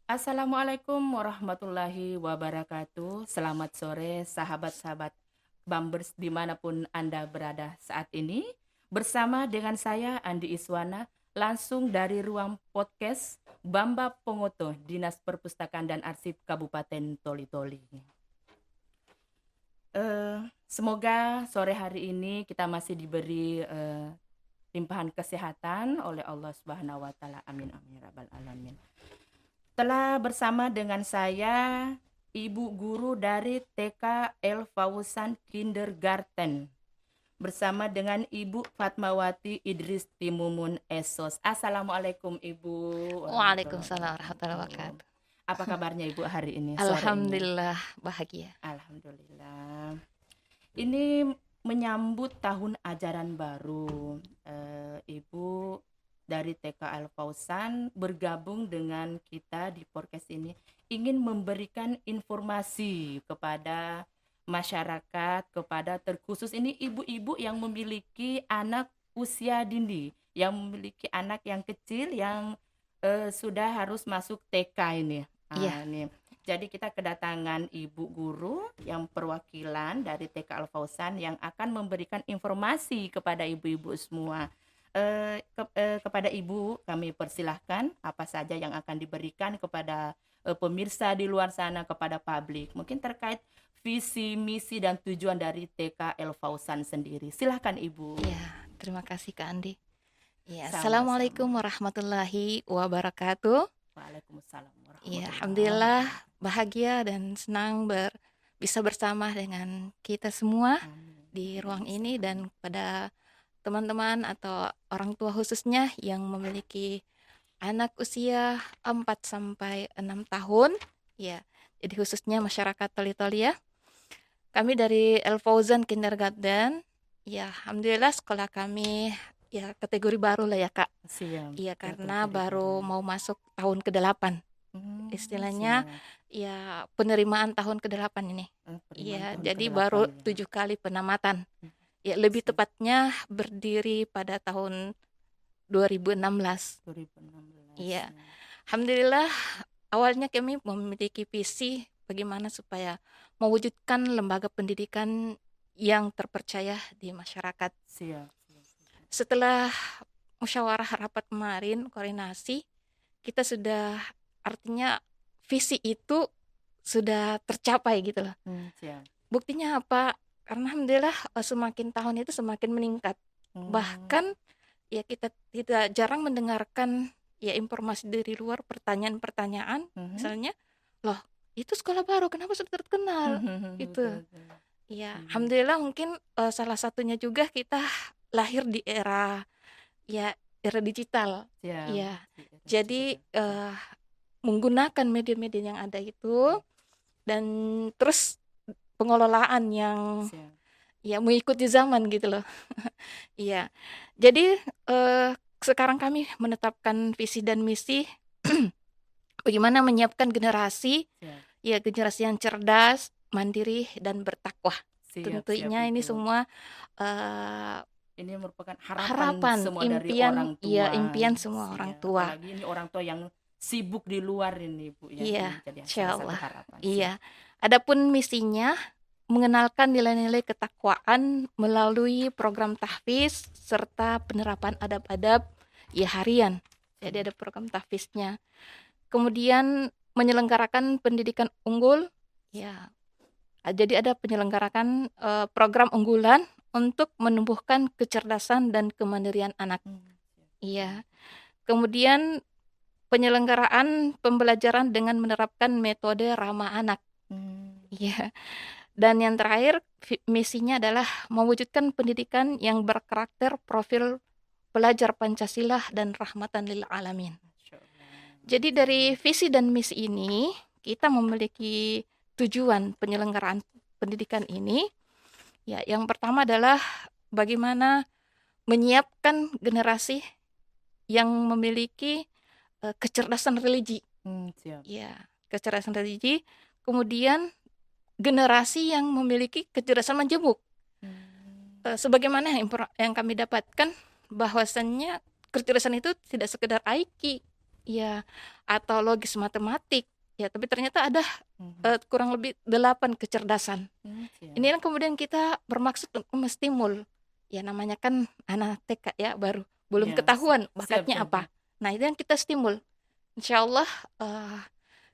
Assalamualaikum warahmatullahi wabarakatuh. Selamat sore sahabat-sahabat Bambers dimanapun Anda berada saat ini. Bersama dengan saya Andi Iswana langsung dari ruang podcast Bamba Pongoto, Dinas Perpustakaan dan Arsip Kabupaten Toli-Toli. Semoga sore hari ini kita masih diberi limpahan kesehatan oleh Allah Subhanahu wa taala. Amin amin ya rabbal alamin. Telah bersama dengan saya Ibu Guru dari TK El Fausan Kindergarten bersama dengan Ibu Fatmawati Idris Timumun Esos. Assalamualaikum Ibu warahmatullahi Waalaikumsalam warahmatullahi wabarakatuh. wabarakatuh. Apa kabarnya Ibu hari ini sore ini? Alhamdulillah bahagia. Alhamdulillah. Ini menyambut tahun ajaran baru. Ibu dari TK Al Fausan bergabung dengan kita di podcast ini ingin memberikan informasi kepada masyarakat, kepada terkhusus ini ibu-ibu yang memiliki anak usia dini, yang memiliki anak yang kecil yang sudah harus masuk TK ini. Iya, Nih. Jadi kita kedatangan ibu guru yang perwakilan dari TK Al Fausan yang akan memberikan informasi kepada ibu-ibu semua. Kepada ibu kami persilahkan apa saja yang akan diberikan kepada pemirsa di luar sana, kepada publik, mungkin terkait visi, misi, dan tujuan dari TK El Fausan sendiri. Silahkan ibu. iya. Terima kasih Kak Andi. Iya, Sama-sama. Assalamualaikum warahmatullahi wabarakatuh. Waalaikumsalam Iya, warahmatullahi Alhamdulillah wabarakatuh. bahagia dan senang bisa bersama dengan kita semua Amin. di ruang Amin. ini Amin. dan pada teman-teman atau orang tua khususnya yang memiliki anak usia 4 sampai 6 tahun. Ya, jadi khususnya masyarakat Toli-Toli ya. Kami dari El Fauzan Kindergarten. Ya, alhamdulillah sekolah kami ya kategori baru lah ya, Kak. Siap. Iya, karena Kategori baru baru. mau masuk tahun ke-8. Istilahnya Siap. ya penerimaan tahun ke-8 ini. Penerimaan Iya, tahun jadi ke-8 baru ya. 7 kali penamatan. Hmm, Ya, lebih siap. tepatnya berdiri pada tahun 2016. 2016 Iya. ya. Alhamdulillah awalnya kami memiliki visi bagaimana supaya mewujudkan lembaga pendidikan yang terpercaya di masyarakat. Siap, siap, siap. Setelah musyawarah rapat kemarin, koordinasi, kita sudah artinya visi itu sudah tercapai gitu loh. Siap. Buktinya apa? Karena alhamdulillah semakin tahun itu semakin meningkat. Bahkan ya kita tidak jarang mendengarkan ya informasi dari luar, pertanyaan-pertanyaan misalnya, loh itu sekolah baru kenapa sudah terkenal gitu. Betul, betul. Ya alhamdulillah mungkin salah satunya juga kita lahir di era digital. Siap. Ya jadi menggunakan media-media yang ada itu dan terus pengelolaan yang Siap. ya mengikuti zaman gitu loh. Iya. Jadi sekarang kami menetapkan visi dan misi bagaimana menyiapkan generasi, Siap. ya generasi yang cerdas, mandiri dan bertakwa. Siap, siap, Tentunya ini Ibu. semua uh, Ini merupakan harapan harapan, semua dari impian, orang ya tua. impian semua orang Siap. tua. Apalagi ini orang tua yang sibuk di luar ini, Bu ya. Iya, Ini jadi insya salah satu Allah. harapan. Iya. Siap. Adapun misinya mengenalkan nilai-nilai ketakwaan melalui program tahfiz serta penerapan adab-adab ya harian. Jadi ada program tahfiznya. Kemudian menyelenggarakan pendidikan unggul. Ya. Jadi ada penyelenggarakan program unggulan untuk menumbuhkan kecerdasan dan kemandirian anak. Iya. Kemudian penyelenggaraan pembelajaran dengan menerapkan metode ramah anak. Iya. Dan yang terakhir, misinya adalah mewujudkan pendidikan yang berkarakter profil pelajar Pancasila dan rahmatan lil alamin. Jadi dari visi dan misi ini, kita memiliki tujuan penyelenggaraan pendidikan ini. Ya, yang pertama adalah bagaimana menyiapkan generasi yang memiliki kecerdasan religi. Siap. Ya, kecerdasan religi. Kemudian generasi yang memiliki kecerdasan menjemuk. Sebagaimana yang kami dapatkan bahwasannya kecerdasan itu tidak sekedar IQ, ya, atau logis matematik. Ya, tapi ternyata ada Mhm. kurang lebih 8 kecerdasan. Siap. Ini yang kemudian kita bermaksud untuk mestimul. Ya namanya kan anak TK ya, baru belum Iya, ketahuan siap bakatnya siap, apa. Ibu. Nah, itu yang kita stimul. Insya Allah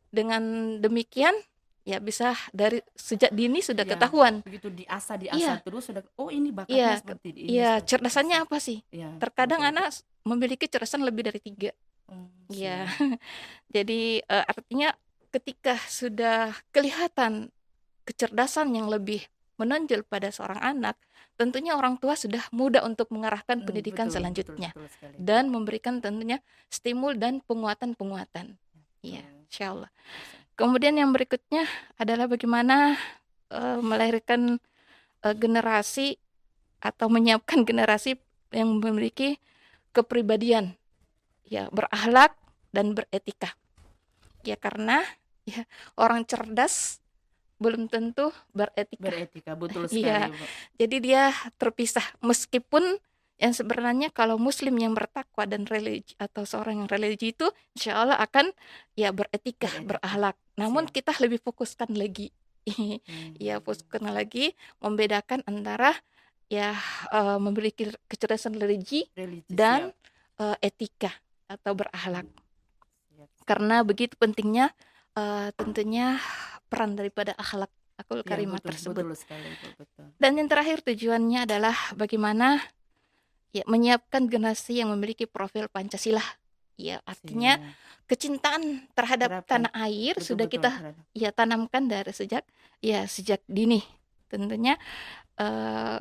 dengan demikian ya bisa dari sejak dini sudah Iya, ketahuan. begitu diasah Iya, terus sudah, oh ini bakatnya iya, seperti ini, iya, seperti itu, cerdasannya siap. apa sih? Iya, Terkadang betul betul. anak memiliki cerdasan lebih dari 3. Iya. Siap. Jadi artinya ketika sudah kelihatan kecerdasan yang lebih menonjol pada seorang anak, tentunya orang tua sudah mudah untuk mengarahkan pendidikan Betul betul selanjutnya betul sekali, Ibu. dan memberikan tentunya stimul dan penguatan-penguatan. Iya, Betul. insya Allah. Bisa. Kemudian yang berikutnya adalah bagaimana melahirkan generasi atau menyiapkan generasi yang memiliki kepribadian, ya berakhlak dan beretika. Ya karena ya orang cerdas belum tentu beretika. Beretika, betul sekali, Iya, Ibu. jadi dia terpisah meskipun yang sebenarnya kalau muslim yang bertakwa dan religi atau seorang yang religi itu insya Allah akan ya beretika, Beretika. berakhlak. Namun Siap. kita lebih fokuskan lagi. Ya fokuskan lagi membedakan antara ya memiliki kecerdasan religi Religi, dan siap. etika atau berakhlak. Siap siap. Karena begitu pentingnya tentunya peran daripada akhlak akul Iya, karimah betul tersebut. betul sekali, Ibu, betul. Dan yang terakhir tujuannya adalah bagaimana ya menyiapkan generasi yang memiliki profil Pancasila. Ya, artinya Siap. kecintaan terhadap Terapkan, tanah air betul sudah betul kita terhadap. ya tanamkan dari sejak dini. Tentunya eh,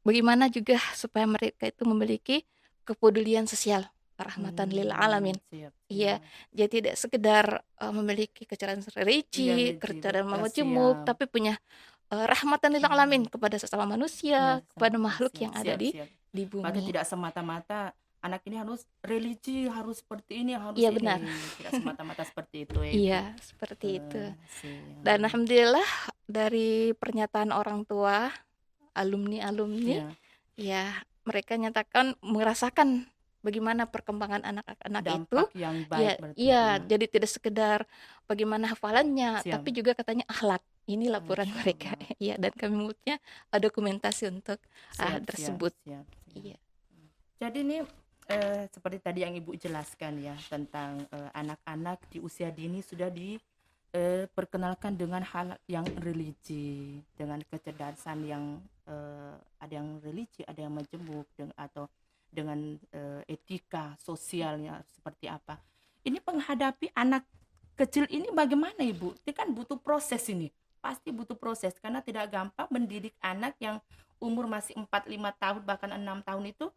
bagaimana juga supaya mereka itu memiliki kepedulian sosial, rahmatan lil alamin. Siap Iya, siap. jadi tidak sekedar memiliki kecerdasan Iya, religi, religi, kecerdasan memajemuk, siap. tapi punya rahmatan lil alamin kepada sesama Ya, manusia, kepada makhluk siap yang ada siap siap. di Berarti bumi. tidak semata-mata anak ini harus religi, harus seperti ini, harus Iya benar. ini. Tidak semata-mata seperti itu ya, Ibu. Iya, seperti itu. Dan Siap. alhamdulillah dari pernyataan orang tua, alumni-alumni, Ya, ya mereka nyatakan merasakan bagaimana perkembangan anak-anak itu. dampak yang baik Ya, berarti, Ibu, iya, ya. jadi tidak sekedar bagaimana hafalannya, Siap. tapi juga katanya akhlak. Ini laporan Masya mereka. Allah. Iya, dan kami membuatnya dokumentasi untuk hal Siap, siap, tersebut. siap, siap. Iya. Jadi ini seperti tadi yang Ibu jelaskan ya tentang anak-anak di usia dini sudah diperkenalkan dengan hal yang religi, dengan kecerdasan yang ada yang religi, ada yang majemuk, atau dengan etika sosialnya seperti apa. Ini menghadapi anak kecil ini bagaimana, Ibu? Ini kan butuh proses ini. Pasti butuh proses karena tidak gampang mendidik anak yang umur masih 4 5 tahun bahkan 6 tahun itu.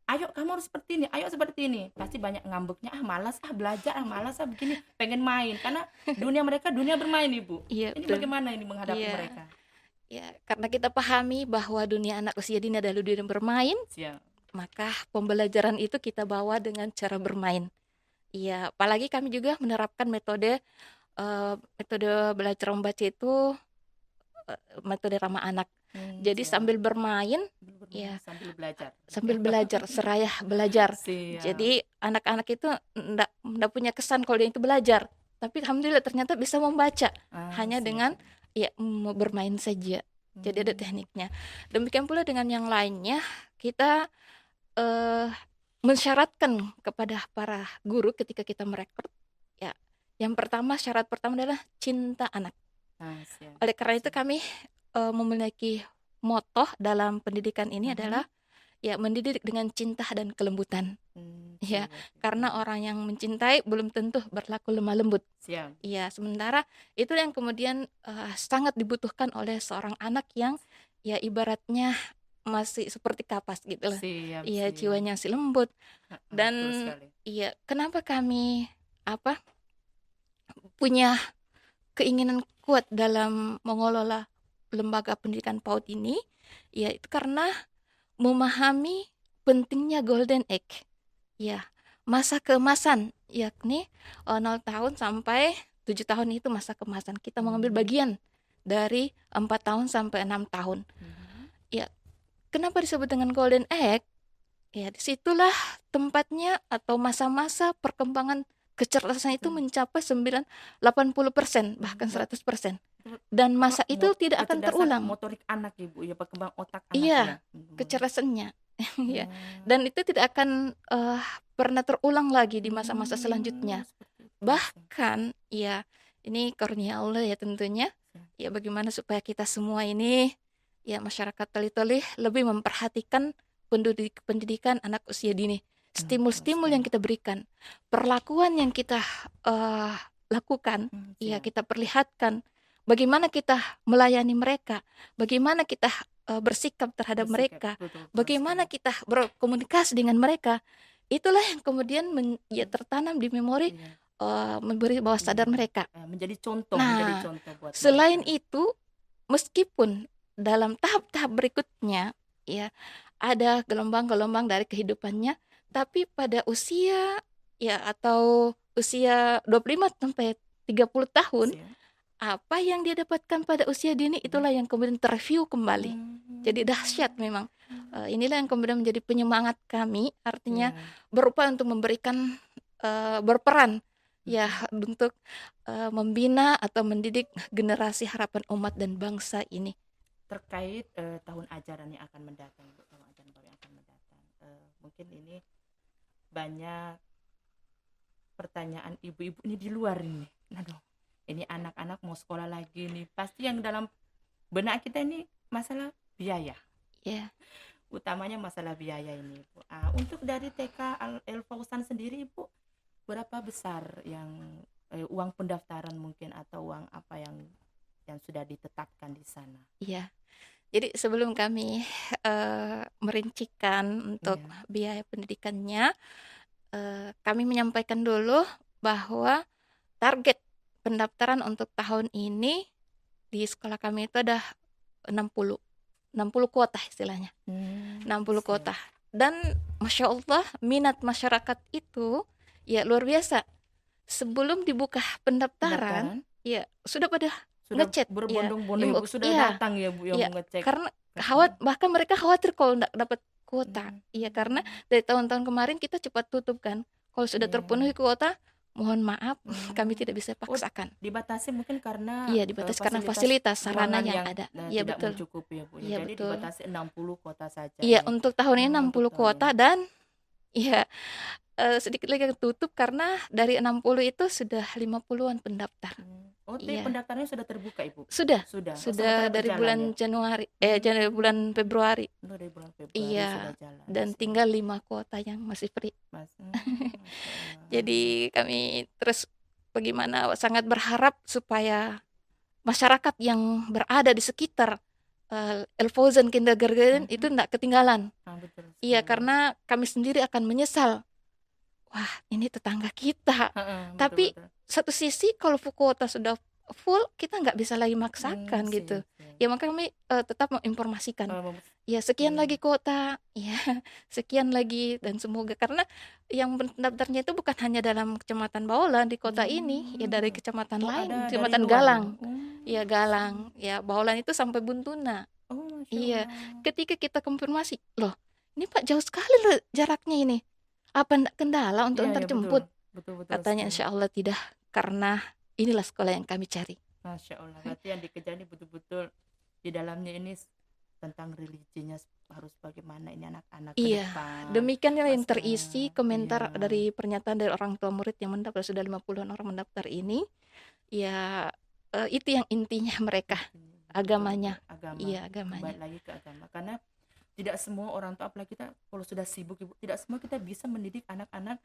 Ayo kamu harus seperti ini, ayo seperti ini. Pasti banyak ngambeknya, malas belajar, malas begini, pengen main. Karena dunia mereka dunia bermain, Ibu. Iya, Ini betul. bagaimana ini menghadapi Iya. mereka? Ya, karena kita pahami bahwa dunia anak usia dini adalah dunia bermain, Siap. maka pembelajaran itu kita bawa dengan cara bermain. Iya, apalagi kami juga menerapkan metode belajar membaca itu metode ramah anak. Jadi Siap. sambil bermain, ya Sambil belajar. sambil belajar, seraya belajar. Siap. Jadi anak-anak itu enggak punya kesan kalau dia itu belajar, tapi alhamdulillah ternyata bisa membaca hanya siap. dengan ya bermain saja. Jadi ada tekniknya. Demikian pula dengan yang lainnya, kita mensyaratkan kepada para guru ketika kita merekrut, ya yang pertama, syarat pertama adalah cinta anak. Siap. Oleh karena itu kami memiliki moto dalam pendidikan ini adalah ya mendidik dengan cinta dan kelembutan. Ya, karena orang yang mencintai belum tentu berlaku lemah lembut. Siap. Iya, sementara itu yang kemudian sangat dibutuhkan oleh seorang anak yang ya ibaratnya masih seperti kapas gitu loh. Siap. Iya, siap. jiwanya masih lembut. Dan Betul sekali. iya, kenapa kami punya keinginan kuat dalam mengelola lembaga pendidikan PAUD ini, ya itu karena memahami pentingnya golden age, ya masa keemasan, yakni 0 tahun sampai 7 tahun itu masa keemasan. Kita mengambil bagian dari 4 tahun sampai 6 tahun. Ya, kenapa disebut dengan golden age? Ya, disitulah tempatnya atau masa-masa perkembangan kecerdasan itu Betul. mencapai 80% bahkan Buat 100%. itu Dan apa, masa itu tidak akan kecerdasan terulang. motorik anak Ibu ya, perkembang otak anak ya. Iya, kecerdasannya. Iya. Oh, Dan itu tidak akan pernah terulang lagi di masa-masa oh, selanjutnya. seperti itu. Bahkan ya ini karunia Allah ya tentunya. Ya bagaimana supaya kita semua ini ya masyarakat Toli-Toli lebih memperhatikan pendidikan anak usia dini. Stimul-stimul yang Siap. kita berikan, perlakuan yang kita lakukan, ya Siap. kita perlihatkan bagaimana kita melayani mereka, bagaimana kita bersikap terhadap Bersikap, mereka, betul bagaimana sekali. kita berkomunikasi dengan mereka. Itulah yang kemudian ya tertanam di memori, Iya, memberi bawah sadar iya. mereka. Menjadi Nah, contoh buat selain mereka. itu, meskipun dalam tahap-tahap berikutnya, ya, ada gelombang-gelombang dari kehidupannya, tapi pada usia, ya, atau usia 25 sampai 30 tahun, Siap. apa yang dia dapatkan pada usia dini itulah yang kemudian terreview kembali. Jadi dahsyat memang. Inilah yang kemudian menjadi penyemangat kami, artinya Iya. berupaya untuk memberikan, berperan, ya, untuk membina atau mendidik generasi harapan umat dan bangsa ini. Terkait tahun ajaran yang akan mendatang, Bu, tahun ajaran baru yang akan mendatang. Mungkin ini banyak pertanyaan ibu-ibu ini di luar ini. Aduh, ini anak-anak mau sekolah lagi nih. Pasti yang dalam benak kita ini masalah biaya. Ya, Utamanya masalah biaya ini, Bu. Untuk dari TK Al Fausan sendiri, Ibu, berapa besar yang uang pendaftaran mungkin atau uang apa yang sudah ditetapkan di sana? iya. Jadi sebelum kami merincikan untuk Iya. biaya pendidikannya, kami menyampaikan dulu bahwa target pendaftaran untuk tahun ini di sekolah kami itu ada 60 kuota istilahnya. 60 Siap. kuota. Dan Masya Allah minat masyarakat itu ya luar biasa. Sebelum dibuka pendaftaran, ya sudah pada Sudah ngechat, ya berbondong-bondong Ibu, inbox, sudah ya, datang ya Bu yang ya mengecek. karena bahkan mereka khawatir kalau nggak dapat kuota. Ya karena dari tahun-tahun kemarin kita cepat tutup kan. Kalau sudah terpenuhi kuota, mohon maaf, kami tidak bisa paksakan. Dibatasi mungkin karena Iya, dibatasi karena fasilitas sarana ruangan yang yang ada. Iya tidak betul. mencukupi ya Bu. Iya Jadi betul. dibatasi 60 kuota saja Iya, ini. untuk tahun ini Untuk 60 tahun kuota ini. dan ya sedikit lagi tutup karena dari 60 itu sudah 50-an pendaftar. Tapi Iya. pendaftarannya sudah terbuka Ibu? Sudah Sementara dari berjalan ya? bulan Januari, dari bulan Februari. Dari bulan Februari sudah Iya. jalan. Dan Siap. tinggal 5 kuota yang masih free. Masya Allah. Jadi kami terus bagaimana sangat berharap supaya masyarakat yang berada di sekitar El Fauzan Kindergarten itu tidak ketinggalan. Betul Iya, sekali. karena kami sendiri akan menyesal. Wah, ini tetangga kita. Tapi Betul. satu sisi kalau kuota sudah full, kita nggak bisa lagi maksakan gitu. Siap. Ya maka kami tetap menginformasikan. Ya sekian Iya. lagi kuota, ya sekian lagi dan semoga karena yang pendaftarnya itu bukan hanya dalam kecamatan Baolan di kota ini, ya dari kecamatan lain, ada dari kecamatan luar Galang. ya? Ya Galang, ya Baolan itu sampai Buntuna. Masya Iya, Allah. ketika kita konfirmasi, loh, ini Pak jauh sekali loh jaraknya ini. Apa enggak kendala untuk Iya, antar iya, jemput? betul Katanya sekali. insya Allah tidak, karena inilah sekolah yang kami cari. Masya Allah. Berarti yang dikejar ini betul-betul di dalamnya ini tentang religinya harus bagaimana ini anak-anak ke Iya, depan. demikianlah yang Masa- terisi komentar iya. dari pernyataan dari orang tua murid yang mendaftar, sudah 50-an orang mendaftar ini. Ya, itu yang intinya mereka, agamanya. Agama. Iya, agamanya. Kembali lagi ke agama. Karena tidak semua orang tua, apalagi kita kalau sudah sibuk Ibu, tidak semua kita bisa mendidik anak-anak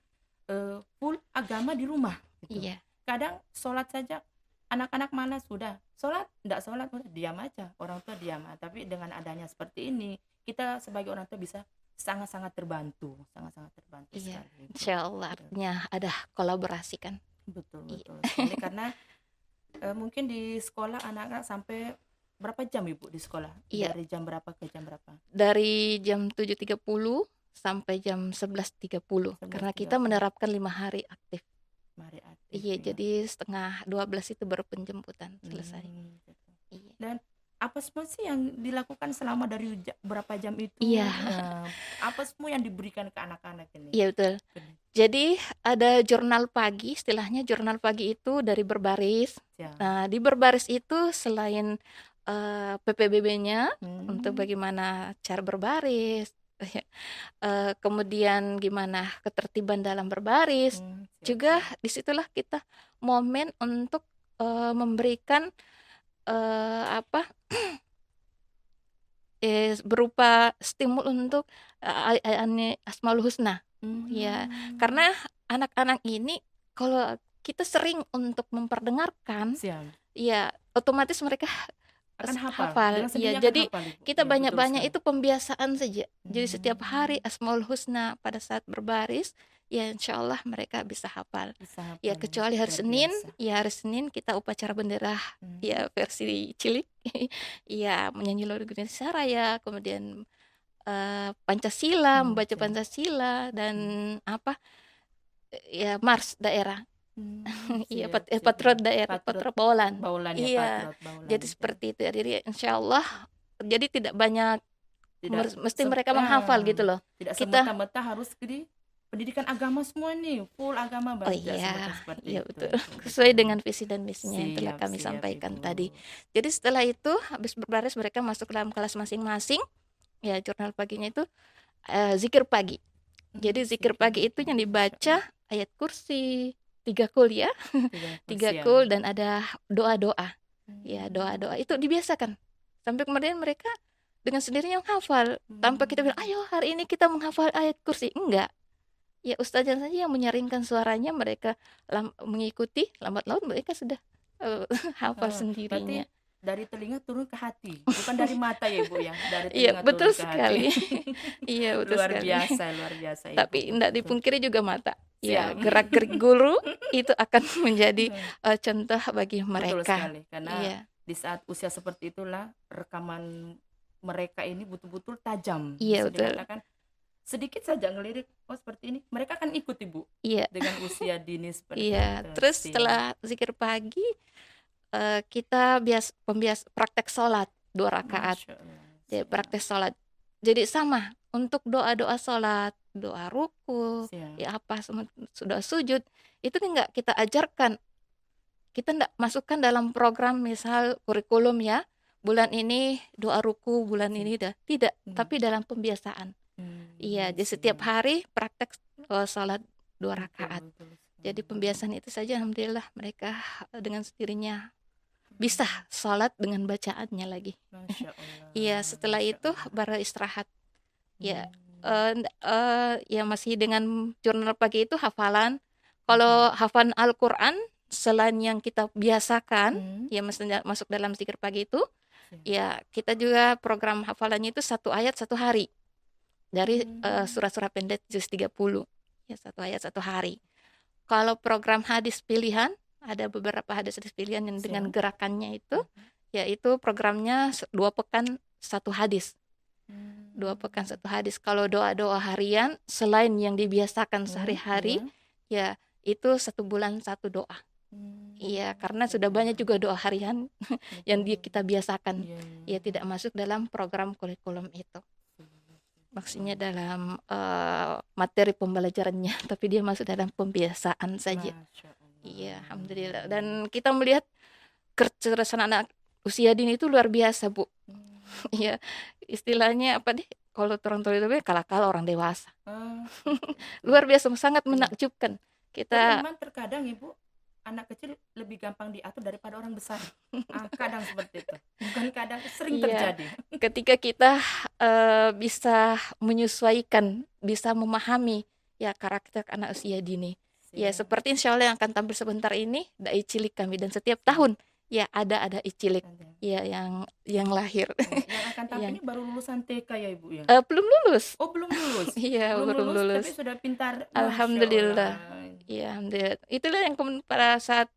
full agama di rumah gitu. Iya. Kadang sholat saja anak-anak malas, sudah sholat enggak sholat udah diam aja, orang tua diam. Tapi dengan adanya seperti ini kita sebagai orang tua bisa sangat-sangat terbantu Iya, sekali. insya Allah artinya ada kolaborasi kan. Betul sekali. Karena mungkin di sekolah anak-anak sampai berapa jam Ibu di sekolah? Iya. Dari jam berapa ke jam berapa? Dari jam 7.30 sampai jam 11.30 karena kita menerapkan 5 hari aktif. Iya, ya. jadi setengah 12 itu baru penjemputan selesai. Dan apa apa semua sih yang dilakukan selama dari berapa jam Iya, itu? Apa semua yang diberikan ke anak-anak ini? iya betul. Jadi ada jurnal pagi, istilahnya jurnal pagi itu dari berbaris. Siap. Nah, di berbaris itu selain PPBB-nya untuk Hmm, bagaimana cara berbaris, kemudian gimana ketertiban dalam berbaris, siap, juga siap. disitulah kita momen untuk memberikan apa berupa stimul untuk Asmaul Husna. Ya, Hmm, karena anak-anak ini kalau kita sering untuk memperdengarkan, siap. ya otomatis mereka Akan hafal, hafal. dengan Ya, sendirinya akan jadi hafal Ibu. kita Ya, betul banyak-banyak sekali. itu pembiasaan saja. Jadi setiap hari Hmm, Asmaul Husna pada saat berbaris, ya insya Allah mereka bisa hafal. bisa Ya hafal ya, kecuali hari luar Senin, biasa. ya hari Senin kita upacara bendera Hmm, ya versi cilik. Ya menyanyi lagu Indonesia Raya, kemudian Pancasila, membaca siap. Pancasila dan Hmm, apa ya mars daerah. Iya siap, siap. patriot daerah, Patriot patriot Bawalan. Baulan ya, Iya. Patriot Baulan Jadi itu. seperti itu. Jadi insya Allah jadi tidak banyak Tidak mesti mereka menghafal gitu loh. tidak Kita semata-mata harus di pendidikan agama semua nih, full agama oh tidak semacam iya, seperti iya itu. betul. Sesuai Betul. dengan visi dan misinya yang telah Siap, kami siap sampaikan tadi. Ibu. Jadi setelah itu habis berbaris mereka masuk ke dalam kelas masing-masing. Ya jurnal paginya itu zikir pagi. Jadi zikir Zikir pagi itu yang pagi, Masya dibaca Allah. ayat kursi, 3 kul ya, Tiga tiga siap. kul dan ada doa-doa. Ya Hmm, doa-doa itu dibiasakan. Sampai kemudian mereka dengan sendirinya menghafal. Tanpa kita bilang, hmm. ayo hari ini kita menghafal ayat kursi. Enggak. Ya ustazah saja yang menyaringkan suaranya, mereka mengikuti, lambat laun mereka sudah eh, hafal Berarti sendirinya. dari telinga turun ke hati, bukan dari mata ya Ibu ya, dari Iya, telinga betul turun ke hati. sekali. Iya, betul sekali. Luar biasa Ibu, Tapi tidak betul-betul. dipungkiri juga mata. Ya, Siap. gerak-gerik guru itu akan menjadi contoh bagi Betul mereka. sekali, karena Iya, di saat usia seperti itulah rekaman mereka ini betul-betul tajam. iya Bisa betul. dikatakan sedikit saja ngelirik, oh seperti ini, mereka akan ikut Ibu Iya, dengan usia dini seperti iya. itu. Terus Siap. setelah zikir pagi, kita praktek sholat 2 rakaat. Masya Allah. Ya, Siap. praktek sholat. Jadi sama untuk doa-doa sholat, doa ruku, Siap. ya apa sudah sujud, itu kan nggak kita ajarkan, kita nggak masukkan dalam program misal kurikulum ya. Bulan ini doa ruku, bulan Siap. ini tidak, Hmm. tapi dalam pembiasaan. Iya, jadi setiap Siap. hari praktek sholat 2 rakaat. Betul, betul Jadi sekali. pembiasaan itu saja, alhamdulillah mereka dengan sendirinya bisa sholat dengan bacaannya lagi. Masya Allah. Iya, setelah Masya itu Allah. baru istirahat. Ya, Hmm. ya masih dengan jurnal pagi itu hafalan. Kalau hafalan Al-Quran selain yang kita biasakan, ya mestinya masuk dalam zikir pagi itu, Siap. ya kita juga program hafalannya itu 1 ayat 1 hari dari surat-surat pendek juz 30. Ya, 1 ayat 1 hari. Kalau program hadis pilihan, ada beberapa hadis pilihan yang dengan Siap. gerakannya itu, yaitu programnya 2 pekan 1 hadis. 2 pekan 1 hadis. Kalau doa-doa harian selain yang dibiasakan sehari-hari, ya itu 1 bulan 1 doa. Iya, karena sudah banyak juga doa harian yang kita biasakan. Ya tidak masuk dalam program kurikulum itu. Maksudnya dalam materi pembelajarannya, tapi dia masuk dalam pembiasaan saja. Masya Allah. Iya, alhamdulillah. Dan kita melihat kecerdasan anak usia dini itu luar biasa, Bu. Iya, istilahnya apa deh? Kalau orang tua itu kalah-kalah orang dewasa. Luar biasa, sangat menakjubkan. Tapi Kita memang terkadang Ibu, anak kecil lebih gampang diatur daripada orang besar. Kadang seperti itu. Bukan kadang, sering iya, terjadi. ketika kita bisa menyesuaikan, bisa memahami ya karakter anak usia dini. Ya, Siap. seperti insya Allah yang akan tampil sebentar ini, dai cilik kami, dan setiap tahun ya ada cilik ya yang lahir. Yang akan tampil Yang ini baru lulusan TK ya Ibu ya? belum lulus. Oh belum lulus? Iya, Belum belum lulus lulus. tapi sudah pintar. Masya Alhamdulillah. Allah. Iya, alhamdulillah. Itulah yang pada saat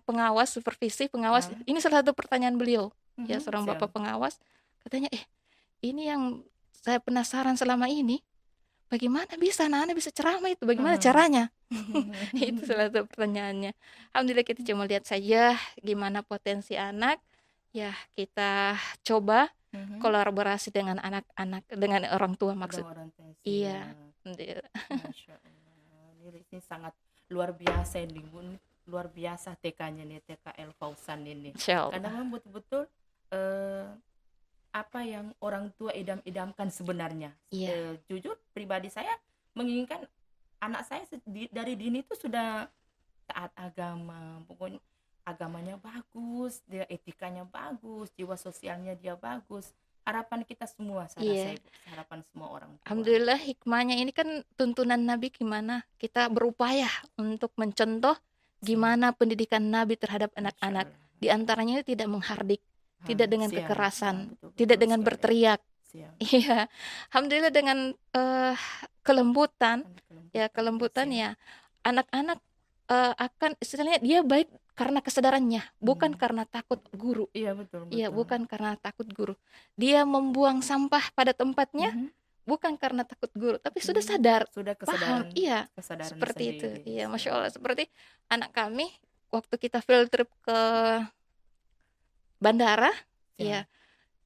pengawas, supervisi pengawas, ini salah satu pertanyaan beliau. Ya, seorang Siap. bapak pengawas katanya, ini yang saya penasaran selama ini, bagaimana bisa anak-anak bisa ceramah itu, bagaimana caranya? Itu salah satu pertanyaannya. Alhamdulillah kita cuma lihat saja gimana potensi anak, ya kita coba Mhm. kolaborasi dengan anak-anak, dengan orang tua maksud. Dengan orang tua, Iya, siap. alhamdulillah. Masya Allah. Ini sangat luar biasa ini, Bu. Ini luar biasa TK-nya nih, TKL Fausan ini. Insya Karena Allah. memang betul-betul eh, apa yang orang tua idam-idamkan sebenarnya. Iya, Jujur pribadi saya menginginkan anak saya dari dini itu sudah taat agama, pokoknya agamanya bagus, dia etikanya bagus, jiwa sosialnya dia bagus. Harapan kita semua, saya rasa iya. Ibu, harapan semua orang tua. Alhamdulillah hikmahnya ini kan tuntunan Nabi gimana kita berupaya untuk mencontoh Siap, gimana pendidikan Nabi terhadap Masya anak-anak. Allah. Di antaranya tidak menghardik, tidak dengan Siap, kekerasan, betul tidak betul dengan sekali. berteriak. Siap, Iya, alhamdulillah dengan kelembutan, ya kelembutan, kelembutan siap. ya anak-anak akan istilahnya dia baik karena kesadarannya, bukan Hmm. karena takut guru. Iya betul Iya, betul. bukan karena takut guru. Dia membuang sampah pada tempatnya Mhm. bukan karena takut guru, tapi sudah Hmm. sadar, Sudah paham. Iya, kesadarannya seperti itu. sendiri. Iya, Masya Siap. Allah. Seperti anak kami waktu kita field trip ke bandara, Siap, ya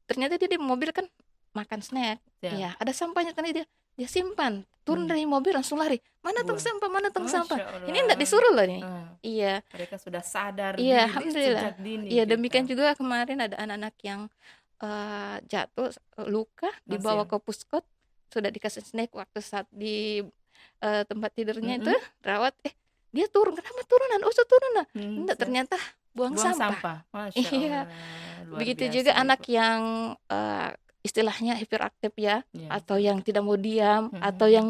ternyata dia di mobil kan makan snack. siap. Iya, ada sampahnya kan dia simpan. Turun Hmm. dari mobil langsung lari. Mana tong Buang. sampah? Mana tong sampah? Masya Ini enggak Allah. disuruh loh nih. Ah, Iya, mereka sudah sadar iya, diri alhamdulillah. sejak dini Iya, demikian kita. juga kemarin ada anak-anak yang jatuh luka dibawa Siap. ke puskot, sudah dikasih snack waktu saat di tempat tidurnya itu Mm-mm. rawat. Dia turun, kenapa turunan? Oh, turunan. Enggak, Siap. ternyata buang Buang sampah. sampah. Masya Iya, Allah. Luar begitu biasa juga anak Ibu. yang istilahnya hiperaktif ya, Ya, atau siap. yang tidak mau diam, atau Mhm. yang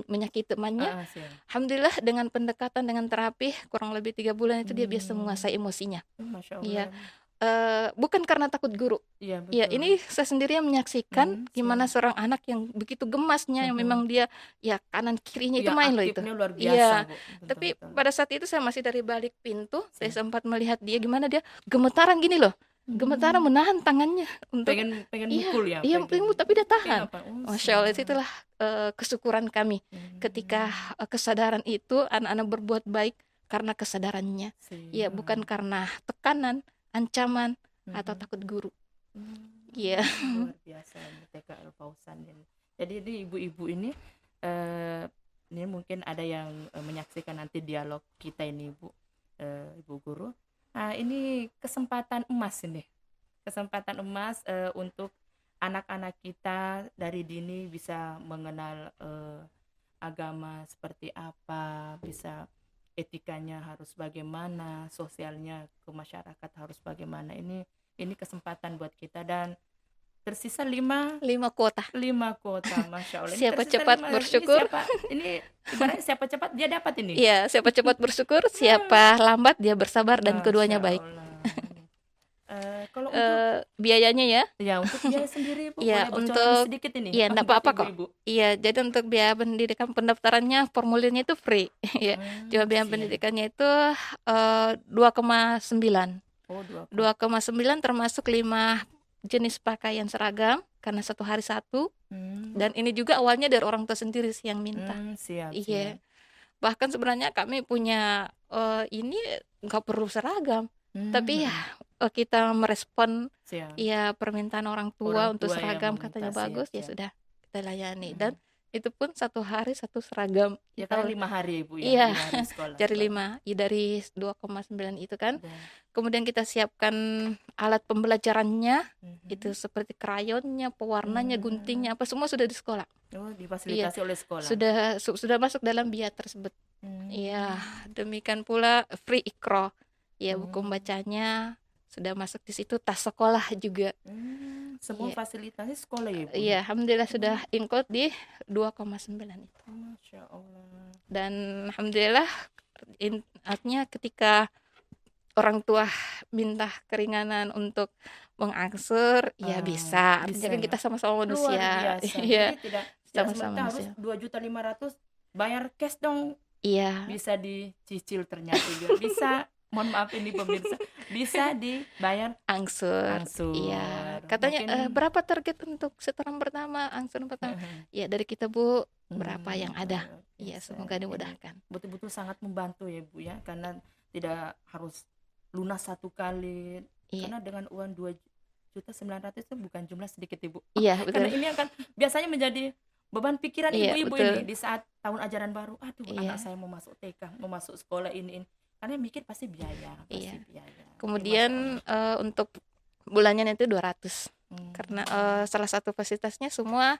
menyakiti temannya. Siap. Alhamdulillah dengan pendekatan, dengan terapi kurang lebih 3 bulan itu dia bisa Hmm. menguasai emosinya. Masya Iya, Allah. bukan karena takut guru. Iya Iya, betul. ini saya sendiri yang menyaksikan gimana Siap. seorang anak yang begitu gemasnya, yang Mhm. memang dia ya kanan kirinya itu Ya main loh itu. aktifnya luar biasa Iya, Bu. tapi Betul-betul. pada saat itu saya masih dari balik pintu, saya Siap. sempat melihat dia gimana dia gemetaran gini loh. Gemetaran Hmm. menahan tangannya untuk Pengen iya, mukul ya, iya pengen. tapi dia tahan. Apa? Masya Allah, Siap. itulah kesyukuran kami ketika Hmm. kesadaran itu anak-anak berbuat baik karena kesadarannya. Iya, bukan Siap. karena tekanan, ancaman, atau Mhm. takut guru. Hmm. Iya. Luar biasa ini TKL Fausan ini. Jadi ini ibu-ibu ini mungkin ada yang menyaksikan nanti dialog kita ini Bu, Ibu Guru. Nah ini kesempatan emas ini, kesempatan emas untuk anak-anak kita dari dini bisa mengenal agama seperti apa, bisa etikanya harus bagaimana, sosialnya ke masyarakat harus bagaimana. Ini kesempatan buat kita dan tersisa 5 5 kuota. kota, Masya Allah. Ini Siapa tersisa cepat 5, bersyukur, ini ibaratnya siapa cepat dia dapat ini. iya, siapa cepat bersyukur, siapa lambat dia bersabar dan keduanya Masya baik. Allah. Kalau untuk Biayanya ya, untuk biaya sendiri Bu, iya boleh bocorin untuk sedikit ini iya enggak untuk apa-apa kok. ibu-ibu. Iya, jadi untuk biaya pendidikan pendaftarannya formulirnya itu free. Ya, cuma biaya Siap. pendidikannya itu 2,9. Oh, 2 2,9 termasuk 5 jenis pakaian seragam karena 1 hari 1. Dan ini juga awalnya dari orang tua sendiri sih yang minta. Siap, Iya. siap. Bahkan sebenarnya kami punya ini nggak perlu seragam, tapi ya kita merespon Siap. ya permintaan orang tua Orang untuk tua yang seragam meminta, katanya siap, bagus, ya siap. sudah kita layani. Dan itu pun 1 hari 1 seragam. Ya Kita kan 5 hari Ibu ya, iya 5 hari sekolah. dari 5, ya dari 2,9 itu kan. Dan, Kemudian kita siapkan alat pembelajarannya, itu mhm. seperti krayonnya, pewarnanya, guntingnya, apa semua sudah di sekolah. Oh, Iya, difasilitasi oleh sekolah. sudah masuk dalam biaya tersebut. Iya, demikian pula free Iqra. Ya, buku bacanya sudah masuk di situ, tas sekolah juga. Semua Iya. fasilitasnya sekolah ya Bu. Iya, alhamdulillah sudah include di 2,9 itu. Masya Allah. Dan alhamdulillah artinya ketika orang tua minta keringanan untuk mengangsur, ya bisa. Artinya bisa kan ya. kita sama-sama Luar manusia. biasa. Iya, Jadi tidak sama-sama semerta harus manusia. 2.500.000 bayar cash dong. Iya, Bisa dicicil ternyata juga. Bisa, mohon maaf ini pemirsa, bisa dibayar angsur. angsur. Iya, katanya Mungkin berapa target untuk setoran pertama, angsuran pertama? Ya dari kita Bu, berapa yang ada. Iya, bisa. semoga Ini dimudahkan. betul-betul sangat membantu ya Bu ya, karena tidak harus lunas 1 kali, Iya, Karena dengan uang 2.900.000 itu bukan jumlah sedikit, Ibu. iya Karena betul. ini akan biasanya menjadi beban pikiran Iya, ibu-ibu ini betul. di saat tahun ajaran baru. Aduh, anak Iya, saya mau masuk TK, mau masuk sekolah ini. Karena mikir pasti biaya, iya. pasti biaya. Oke, Masya Allah. Kemudian untuk bulannya itu 200. Karena Hmm, salah satu fasilitasnya semua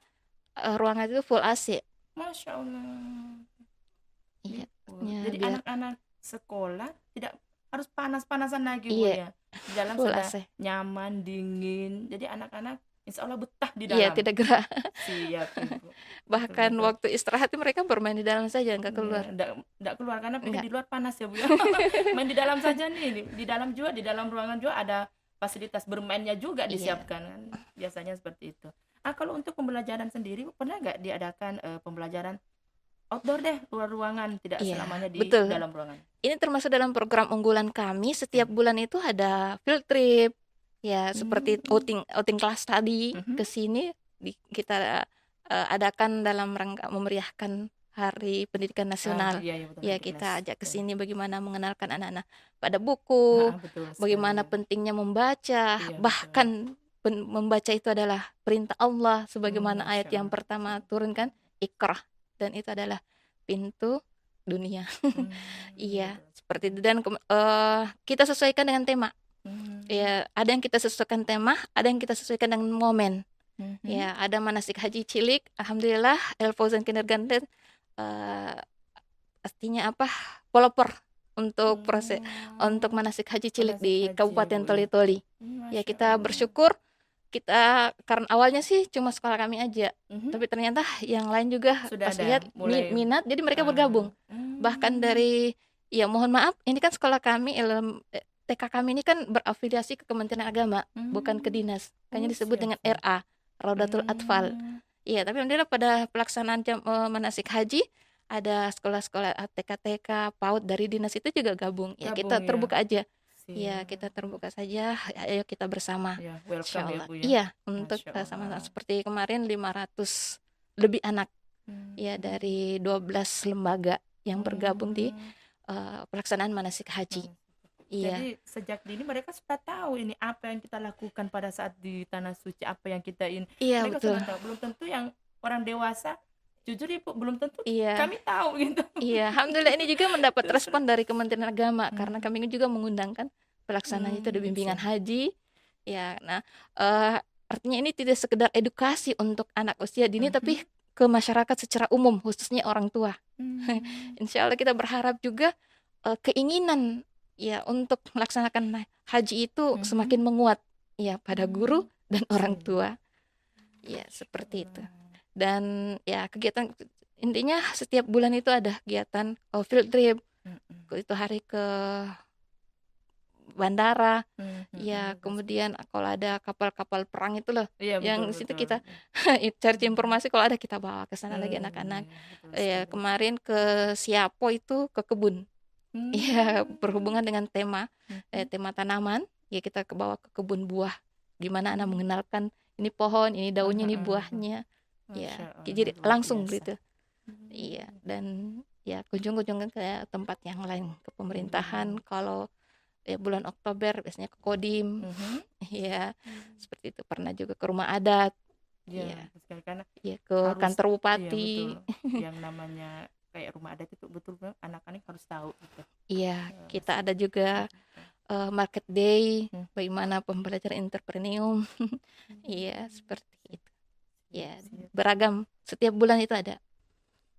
ruangan itu full AC. Masya Allah. Iya, Gitu. ya Jadi biar anak-anak sekolah tidak harus panas-panasan lagi, Bu, iya ya. Di dalam full sudah AC. nyaman, dingin. Jadi anak-anak insya Allah betah di Iya, dalam. tidak gerak. Siap, Ibu. Bahkan Betul-betul. waktu istirahat itu mereka bermain di dalam saja, nggak Ya, keluar. enggak keluar karena pikir Nggak. di luar panas ya, Bu, ya. Main di dalam saja nih. Di dalam juga, di dalam ruangan juga ada fasilitas bermainnya juga Iya. disiapkan kan. Biasanya seperti itu. Kalau untuk pembelajaran sendiri, pernah nggak diadakan pembelajaran outdoor deh, luar ruangan, tidak Iya, selamanya di betul. dalam ruangan? Ini termasuk dalam program unggulan kami. Setiap Hmm. bulan itu ada field trip, ya seperti Hmm. outing outing kelas tadi Mhm. ke sini kita adakan dalam rangka memeriahkan Hari Pendidikan Nasional. Iya, iya, betul, Ya, Hadiknas. kita ajak ke Betul. sini bagaimana mengenalkan anak-anak pada buku, Betul sekali. bagaimana pentingnya membaca, Iya, betul. bahkan membaca itu adalah perintah Allah sebagaimana ayat Masya yang Allah. pertama turunkan, Iqra, dan itu adalah pintu dunia. Iya, Betul seperti sekali. itu dan kita sesuaikan dengan tema. Hmm. Ya, ada yang kita sesuaikan tema, ada yang kita sesuaikan dengan momen. Mhm. Ya, ada manasik haji cilik, alhamdulillah El Fauzan Kindergarten eh artinya apa? Pelopor untuk proses untuk Oh, manasik haji cilik manasik di haji ya, Kabupaten Bu, ya. Toli-Toli. Ya, Masya kita Allah. bersyukur kita karena awalnya sih cuma sekolah kami aja, Mhm. tapi ternyata yang lain juga Sudah pas ada lihat mulai. minat, jadi mereka bergabung. ah, Bahkan hmm. dari ya mohon maaf, ini kan sekolah kami TK kami ini kan berafiliasi ke Kementerian Agama, bukan ke Hmm. dinas. Oh, Makanya disebut siap, dengan siap. RA, Raudatul Atfal. Hmm. Iya, tapi alhamdulillah pada pelaksanaan manasik haji ada sekolah-sekolah TK-TK, PAUD dari dinas itu juga gabung. Ya, kita Gabung ya. terbuka aja. Ya, kita Siap. terbuka saja. Ayo kita bersama. Ya, Insya welcome ya, Allah. Bu, ya. Iya, untuk Masya sama Allah. seperti kemarin 500 lebih anak ya Hmm. dari 12 lembaga yang bergabung di Hmm. pelaksanaan manasik haji. Manasik. Iya, Jadi sejak dini mereka sudah tahu ini apa yang kita lakukan pada saat di tanah suci, apa yang kita ini. iya Mereka betul. sudah tahu. Belum tentu yang orang dewasa, jujur Ibu, belum tentu Iya, kami tahu gitu. iya. Alhamdulillah ini juga mendapat Terus, respon dari Kementerian Agama karena hmm. kami juga mengundangkan pelaksanaan itu di bimbingan Siap. haji. Ya, nah artinya ini tidak sekedar edukasi untuk anak usia dini, tapi Mhm. ke masyarakat secara umum, khususnya orang tua. Hmm. Insya Allah kita berharap juga keinginan ya untuk melaksanakan haji itu Mhm. semakin menguat ya pada guru Hmm. dan orang Siap. tua. Ya, Masya seperti itu. Allah. Dan ya kegiatan intinya setiap bulan itu ada kegiatan field trip, Mhm. itu hari ke bandara, ya Betul sekali. kemudian kalau ada kapal-kapal perang itu loh, Iya, betul, yang di situ betul. kita cari Hmm. informasi kalau ada kita bawa ke sana lagi anak-anak. Iya, betul Ya sekali. kemarin ke Siapo itu ke kebun. Iya, Hmm. berhubungan dengan tema Mhm. tema tanaman, ya kita bawa ke kebun buah. Gimana anak Hmm. mengenalkan ini pohon, ini daunnya, ini Betul. buahnya. Ya, Masya Allah, jadi luar langsung biasa. gitu. Iya, dan ya kunjung-kunjungan ke tempat yang lain, ke pemerintahan. Hmm. Kalau ya bulan Oktober biasanya ke Kodim. Mhm. Iya, seperti itu. Pernah juga ke rumah adat. Ya, Iya, betul sekali. Karena iya ke harus, kantor iya betul. bupati. Yang namanya kayak rumah adat itu betul betul anak-anak harus tahu gitu. Iya, Masya kita ada Allah. juga market day, Hmm. bagaimana pembelajaran entrepreneur. Iya, Hmm. seperti itu. Siap, Ya, siap. beragam. Setiap bulan itu ada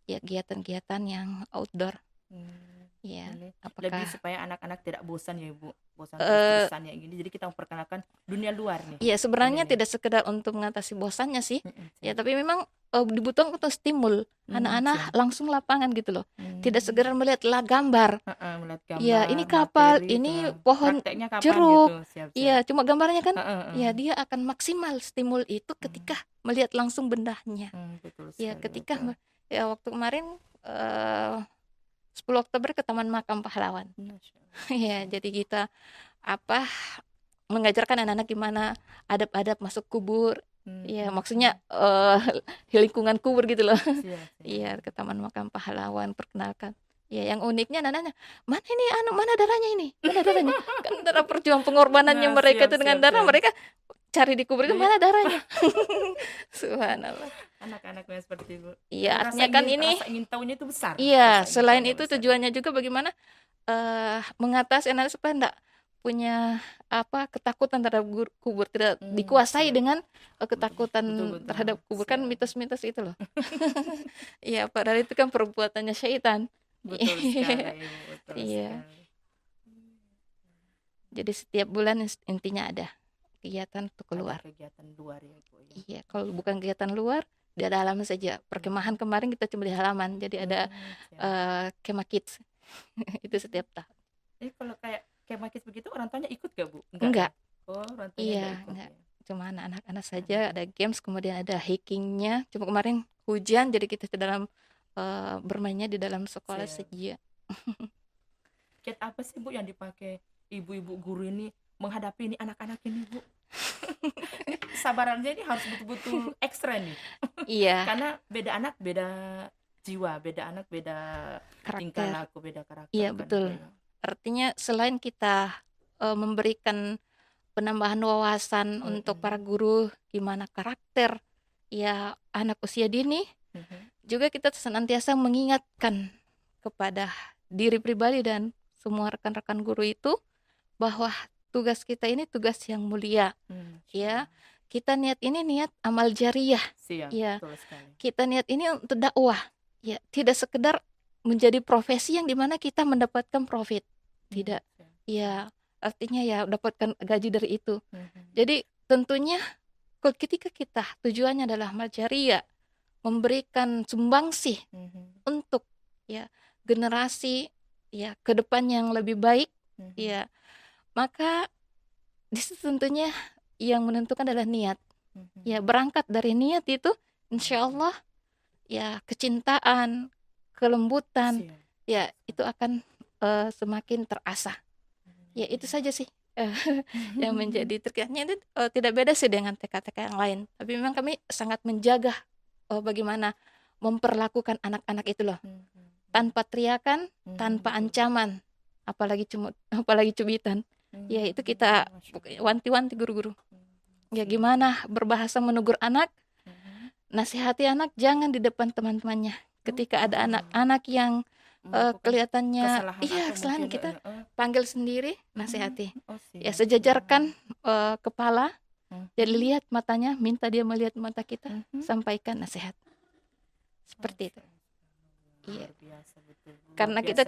ya kegiatan-kegiatan yang outdoor. Hmm. Ya, Ini lebih apakah supaya anak-anak tidak bosan ya, Ibu. Bosan eh terus-terusan ya gini. Jadi kita memperkenalkan dunia luar nih. ya Ini sebenarnya nih. tidak sekedar untuk mengatasi bosannya sih. Ya, Siap. tapi memang dibutuhkan untuk stimul anak-anak Siap. langsung lapangan gitu loh. Tidak Hmm. sekedar melihat gambar. Melihat Ya, ini gambar, kapal, materi, ini pohon prakteknya kapan jeruk. gitu. Siap, siap. Iya, cuma gambarnya kan Heeh. ya dia akan maksimal stimul itu ketika melihat langsung bendahnya. Betul Ya, sekali, ketika betul. ya waktu kemarin 10 Oktober ke Taman Makam Pahlawan. Masya Allah. Ya, jadi kita apa mengajarkan anak-anak gimana adab-adab masuk kubur. Ya, maksudnya di lingkungan kubur gitu loh. Siap, siap. Iya, ke Taman Makam Pahlawan perkenalkan. Ya, yang uniknya anak-anaknya, "Mana ini mana darahnya ini? Mana darahnya?" Kan darah perjuangan pengorbanannya Nah, mereka siap itu dengan siap darah, siap. mereka cari di kubur itu, Jadi "Mana darahnya?" Subhanallah. anak-anak yang seperti itu. Iya, artinya kan ini Rasa ingin tahunya itu besar, iya, rasa ingin selain tahunya itu besar. tujuannya juga bagaimana, mengatasi anak supaya ndak punya, ketakutan terhadap kubur, tidak dikuasai Siap. dengan, Betul ketakutan betul. terhadap kubur, kan Siap. mitos-mitos itu loh. Iya, padahal itu kan perbuatannya syaitan. Betul sekali, Ibu, betul Iya, sekali. jadi setiap bulan intinya ada kegiatan untuk Ada keluar. kegiatan luar ya, Bu ya. Iya, kalau bukan kegiatan luar, di halaman saja. Perkemahan kemarin kita cuma di halaman, jadi ada, Siap. kemah kids. Itu setiap tahun. Jadi kalau kayak kemakis begitu orang tuanya ikut gak, Bu? Enggak ya? Enggak, Oh, orang tuanya iya, enggak ikut enggak. ya. Cuma anak-anak saja, Anak-anak. ada games, kemudian ada hikingnya. Cuma kemarin hujan, jadi kita bermainnya di dalam sekolah Siap. saja. Kiat apa sih, Bu, yang dipakai ibu-ibu guru ini menghadapi ini anak-anak ini, Bu? Ini kesabarannya ini harus betul-betul ekstra nih. Iya, Karena beda anak beda jiwa, beda anak beda tingkah karakter. laku, beda karakter Iya, kan, Bu betul. ya. Artinya selain kita, memberikan penambahan wawasan untuk para guru gimana karakter ya anak usia dini, Mhm. juga kita senantiasa mengingatkan kepada diri pribadi dan semua rekan-rekan guru itu bahwa tugas kita ini tugas yang mulia, ya. Kita niat ini niat amal jariyah, Siap, ya. betul sekali. Kita niat ini untuk dakwah, ya. Tidak sekedar menjadi profesi yang dimana kita mendapatkan profit, tidak. Siap. Ya, artinya ya dapatkan gaji dari itu. Mhm. Jadi tentunya ketika kita tujuannya adalah amal jariyah, memberikan sumbangsih Mhm. untuk ya generasi ya ke depan yang lebih baik, Mhm. ya, maka di situ tentunya yang menentukan adalah niat. Mhm. Ya, berangkat dari niat itu insya Allah ya kecintaan, kelembutan, Siap. ya itu akan semakin terasah. Ya itu saja sih yang menjadi triknya itu tidak beda sih dengan TK-TK yang lain. Tapi memang kami sangat menjaga bagaimana memperlakukan anak-anak itu loh, tanpa teriakan, tanpa ancaman, apalagi apalagi cubitan. Ya itu kita wanti-wanti guru-guru. Ya gimana berbahasa menegur anak, nasihati anak jangan di depan teman-temannya. Ketika ada anak-anak yang kelihatannya iya kesalahan, kita panggil sendiri, nasihati. Ya sejajarkan kepala, jadi lihat matanya, minta dia melihat mata kita, sampaikan nasihat. Seperti itu. Iya. Karena kita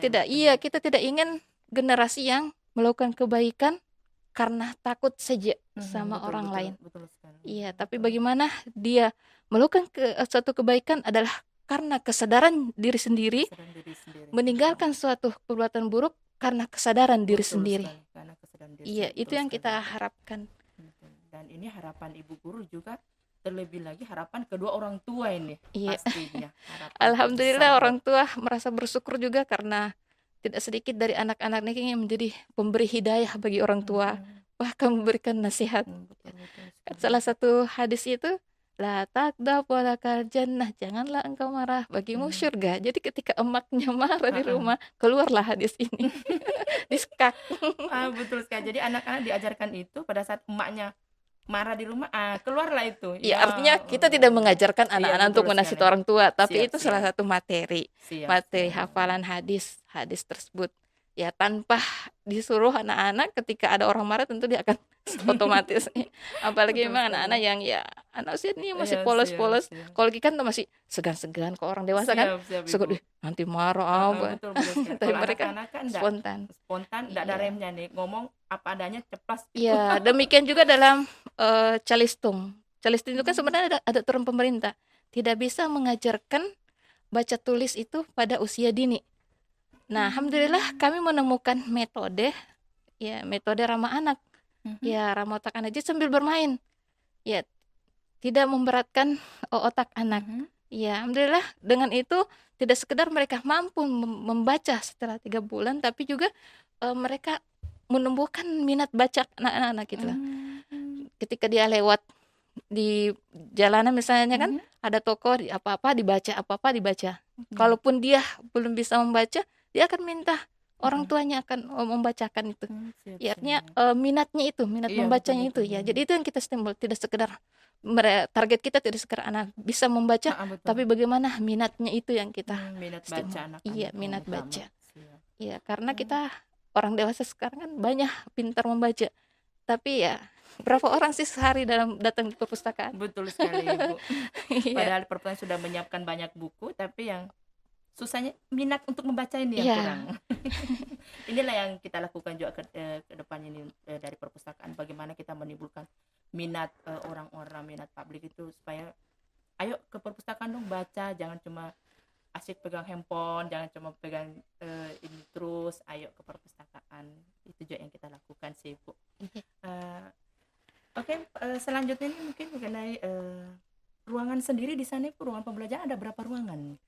tidak ingin generasi yang melakukan kebaikan karena takut saja sama orang lain. Iya, tapi bagaimana dia melakukan suatu kebaikan adalah karena kesadaran diri sendiri, meninggalkan suatu perbuatan buruk karena kesadaran diri sendiri. Iya, itu yang kita harapkan. Dan ini harapan ibu guru juga, terlebih lagi harapan kedua orang tua ini. Iya. Pastinya. Alhamdulillah orang tua merasa bersyukur juga karena tidak sedikit dari anak-anak ini yang menjadi pemberi hidayah bagi orang tua, bahkan memberikan nasihat. Salah satu hadis itu, la taghdab walakal jannah, janganlah engkau marah, bagimu surga. Jadi ketika emaknya marah di rumah, keluarlah hadis ini. Disekak. Betul sekali. Jadi anak-anak diajarkan itu pada saat emaknya marah di rumah, keluarlah itu. Ya, artinya kita tidak mengajarkan anak-anak untuk menasihati orang tua, tapi itu salah satu materi hafalan hadis tersebut. Ya, tanpa disuruh anak-anak, ketika ada orang marah tentu dia akan otomatis. Apalagi memang anak-anak yang ya anak usia ini masih polos-polos. Kalau kan masih segan-segan, kalau orang dewasa kan suka nanti marah apa. Tapi mereka spontan, enggak ada remnya nih, ngomong apa adanya, ceplas. Ya, demikian juga dalam calistung. Calistung itu kan sebenarnya ada aturan pemerintah. Tidak bisa mengajarkan baca tulis itu pada usia dini. Nah, alhamdulillah kami menemukan metode ramah anak. Ya, ramah otak anak jadi sambil bermain. Ya, tidak memberatkan otak anak. Ya, alhamdulillah dengan itu tidak sekedar mereka mampu membaca setelah 3 bulan, tapi juga mereka menumbuhkan minat baca anak-anak gitu lah. Ketika dia lewat di jalanan misalnya kan ada toko, apa-apa dibaca. Kalaupun dia belum bisa membaca, dia akan minta orang Mhm. tuanya akan membacakan itu. Siap Ya artinya siap. minatnya itu, minat Iya, betul membacanya itu betul. ya. Jadi itu yang kita stimul, tidak sekedar target kita tidak sekedar anak bisa membaca, Heeh, betul. tapi bagaimana minatnya itu yang kita Minat baca stimul. Iya, anak-anak yang minat utama. baca. Siap. Iya, karena Hmm. kita orang dewasa sekarang kan banyak pintar membaca, tapi ya berapa orang sih sehari dalam datang di perpustakaan? Betul sekali, Ibu. Iya, Padahal perpustakaan sudah menyiapkan banyak buku, tapi yang susahnya minat untuk membaca ini yang iya, kurang. Inilah yang kita lakukan juga ke depan ini dari perpustakaan. Bagaimana kita menimbulkan minat orang-orang, minat publik itu supaya ayo ke perpustakaan dong baca, jangan cuma asyik pegang handphone, jangan cuma pegang ini terus, ayo ke perpustakaan. Itu juga yang kita lakukan sih, Bu. iya. Eh, Oke, selanjutnya ini mungkin mengenai ruangan sendiri di sana, Bu, ruangan pembelajaran ada berapa ruangan?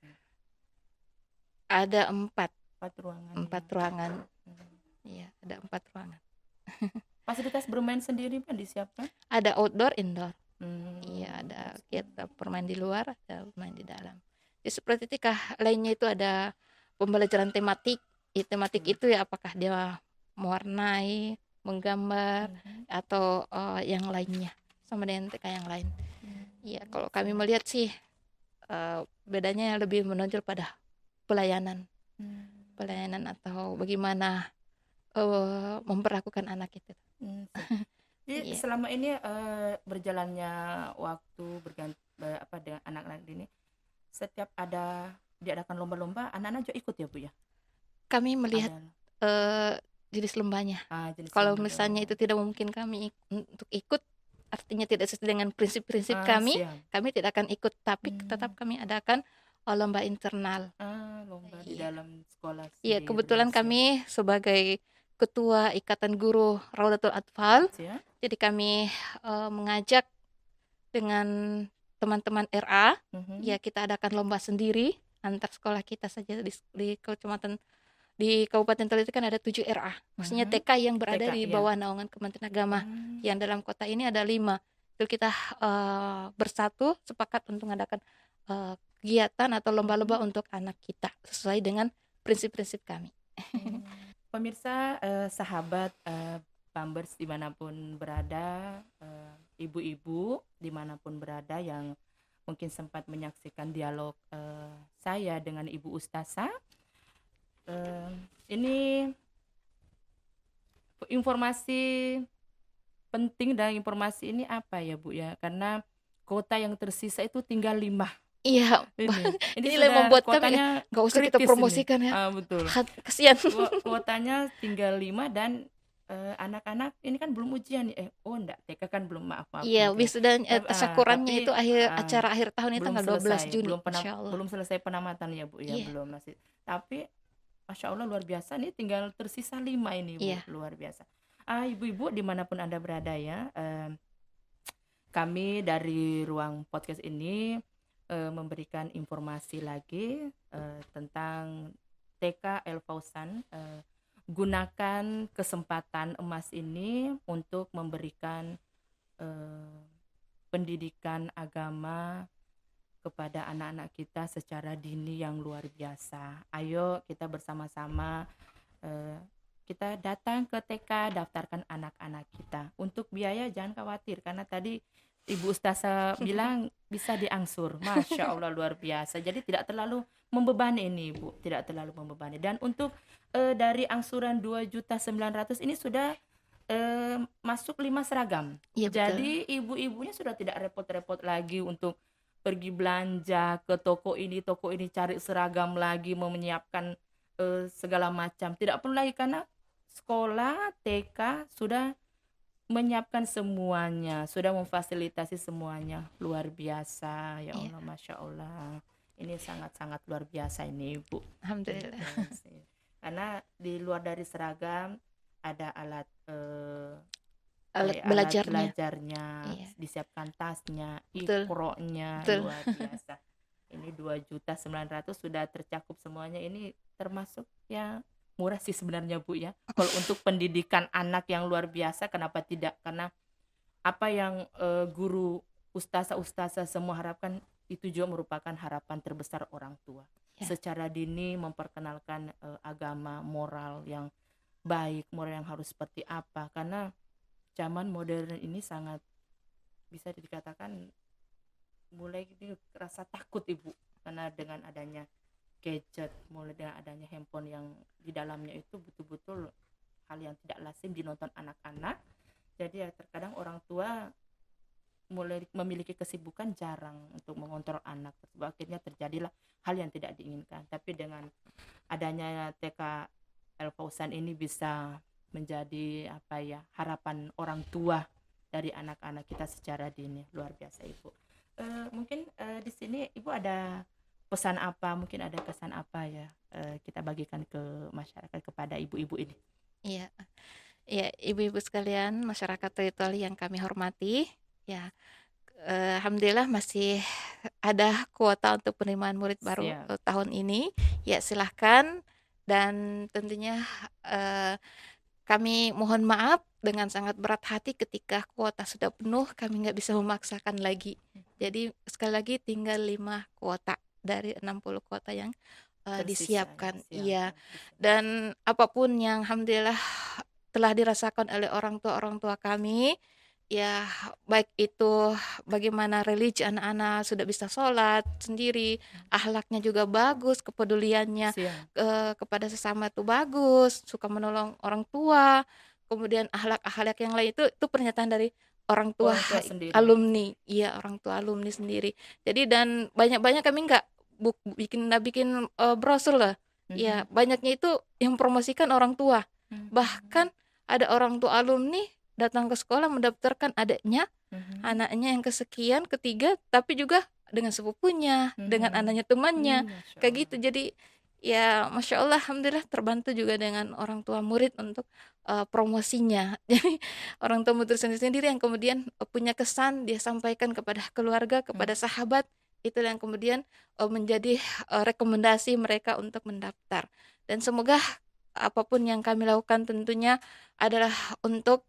Ada empat, 4 ruangan ya. empat ruangan. Hmm. Iya, ada 4 ruangan. Fasilitas bermain sendiri Pak disiapkan? Ada outdoor, indoor. Hmm. Iya, ada kita bermain di luar, ada bermain di dalam. Ya seperti itu kah lainnya itu ada pembelajaran tematik. Tematik itu ya apakah dia mewarnai, menggambar atau yang lainnya sama dengan TK yang lain. Iya, kalau kami melihat sih bedanya lebih menonjol pada pelayanan. Pelayanan atau bagaimana memperlakukan anak itu. Jadi Iya. selama ini berjalannya waktu berganti apa dengan anak-anak ini, setiap ada diadakan lomba-lomba, anak-anak juga ikut ya Bu ya? Kami melihat Ada jenis lombanya. jenis Kalau lomba misalnya itu tidak mungkin kami untuk ikut, artinya tidak sesuai dengan prinsip-prinsip siap. kami tidak akan ikut, tapi tetap kami adakan lomba internal. Lomba di Iya. dalam sekolah Iya, sendiri. kebetulan Siap. kami sebagai ketua Ikatan Guru Raudatul Atfal, Siap. jadi kami mengajak dengan teman-teman RA, ya kita adakan lomba sendiri antar sekolah kita saja di kecamatan di Kabupaten Tolit kan ada 7 RA, maksudnya TK yang berada TK, di iya. bawah naungan Kementerian Agama. Yang dalam kota ini ada 5. Itu kita bersatu sepakat untuk mengadakan kegiatan atau lomba-lomba untuk anak kita sesuai dengan prinsip-prinsip kami. Pemirsa, sahabat Bambers dimanapun berada, ibu-ibu dimanapun berada yang mungkin sempat menyaksikan dialog saya dengan Ibu Ustasa, ini informasi penting dan informasi ini apa ya Bu ya, karena kota yang tersisa itu tinggal 5. Iya, ini inilah yang sudah membuat kami kotanya nggak usah kita kritis promosikan ini. ya, Betul. kasihan. Kuotanya tinggal 5 dan anak-anak ini kan belum ujian nih. Enggak, TK kan belum, maaf Iya, wisuda tasyakurannya tapi itu acara akhir tahun itu belum tanggal 12 selesai, Juni, insyaallah. belum selesai penamatan ya Bu ya, Iya. belum masih. Tapi Masya Allah luar biasa nih, tinggal tersisa 5 ini Bu, Iya. luar biasa. Ibu-ibu dimanapun Anda berada ya, kami dari ruang podcast ini memberikan informasi lagi tentang TK El Fausan. Gunakan kesempatan emas ini untuk memberikan pendidikan agama kepada anak-anak kita secara dini yang luar biasa. Ayo kita bersama-sama kita datang ke TK, daftarkan anak-anak kita. Untuk biaya jangan khawatir, karena tadi Ibu Ustasa bilang bisa diangsur. Masya Allah luar biasa. Jadi tidak terlalu membebani ini Bu, tidak terlalu membebani. Dan untuk dari angsuran 2.900.000 ini sudah masuk 5 seragam. Iya, betul. Jadi ibu-ibunya sudah tidak repot-repot lagi untuk pergi belanja ke toko ini cari seragam lagi, menyiapkan segala macam. Tidak perlu lagi karena sekolah TK sudah menyiapkan semuanya, sudah memfasilitasi semuanya. Luar biasa, ya Allah, Masya Allah. Ini sangat-sangat luar biasa ini Bu. Alhamdulillah. Karena di luar dari seragam ada alat belajarnya, iya. Disiapkan tasnya, Betul. iqro'nya, luar biasa. Ini 2.900.000 sudah tercakup semuanya. Ini termasuk ya murah sih sebenarnya Bu ya. Kalau untuk pendidikan anak yang luar biasa, kenapa tidak? Karena apa yang guru, ustazah semua harapkan itu juga merupakan harapan terbesar orang tua. Ya. secara dini memperkenalkan agama, moral yang baik, moral yang harus seperti apa. Karena zaman modern ini sangat bisa dikatakan mulai rasa takut ibu, karena dengan adanya gadget, mulai dengan adanya handphone yang di dalamnya itu betul-betul hal yang tidak lazim dinonton anak-anak. Jadi ya terkadang orang tua mulai memiliki kesibukan jarang untuk mengontrol anak tersebut, akhirnya terjadilah hal yang tidak diinginkan. Tapi dengan adanya TK El Fausan ini bisa menjadi apa ya, harapan orang tua dari anak-anak kita secara dini. Luar biasa ibu. Mungkin di sini ibu ada pesan apa, mungkin ada kesan apa ya, kita bagikan ke masyarakat, kepada ibu-ibu ini. Iya. Ya, ibu-ibu sekalian, masyarakat teritori yang kami hormati, ya, alhamdulillah masih ada kuota untuk penerimaan murid baru Siap. tahun ini. Ya, silahkan, dan tentunya kami mohon maaf dengan sangat berat hati ketika kuota sudah penuh, kami nggak bisa memaksakan lagi. Jadi sekali lagi tinggal 5 kuota dari 60 kuota yang Tersisa ya, disiapkan. siap. Iya. Dan apapun yang alhamdulillah telah dirasakan oleh orang tua kami, ya baik itu bagaimana religi anak-anak sudah bisa sholat sendiri, akhlaknya juga bagus, kepeduliannya Siap. kepada sesama itu bagus, suka menolong orang tua, kemudian akhlak-akhlak yang lain itu pernyataan dari orang tua Orang tua sendiri. alumni, iya orang tua alumni sendiri. Jadi dan banyak-banyak kami nggak bikin brosur lah, ya banyaknya itu yang promosikan orang tua. Bahkan ada orang tua alumni datang ke sekolah mendaftarkan adiknya, anaknya yang kesekian, ketiga, tapi juga dengan sepupunya, dengan anaknya temannya, kayak gitu. Jadi ya Masya Allah, alhamdulillah terbantu juga dengan orang tua murid untuk promosinya. Jadi orang tua murid sendiri yang kemudian punya kesan dia sampaikan kepada keluarga, kepada sahabat, itu yang kemudian menjadi rekomendasi mereka untuk mendaftar. Dan semoga apapun yang kami lakukan tentunya adalah untuk